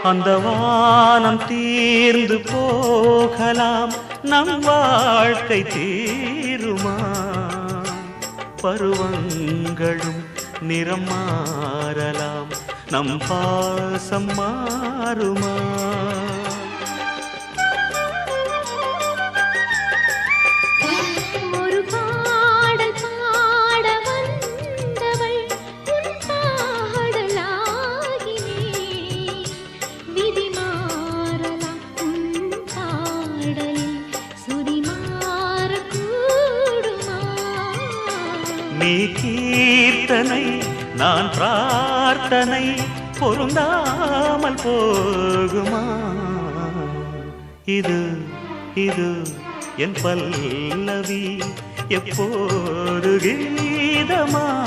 அந்த வானம் தீர்ந்து போகலாம், நம் வாழ்க்கை தீருமா? பருவங்களும் நிறம் மாறலாம், நம் பாசம் மாறுமா? ஒரு பாடல் பாட வந்தவள் உன் பாடலாகினே. விதி மாறலாம் உன் பாடலில் சுதி மாறக்கூடுமா? நீ கீர்த்தனை நான் பிரார்த்தனை, பொருந்தாமல் போகுமா? இது இது என் பல்லவி எப்போது கீதமாகுமோ?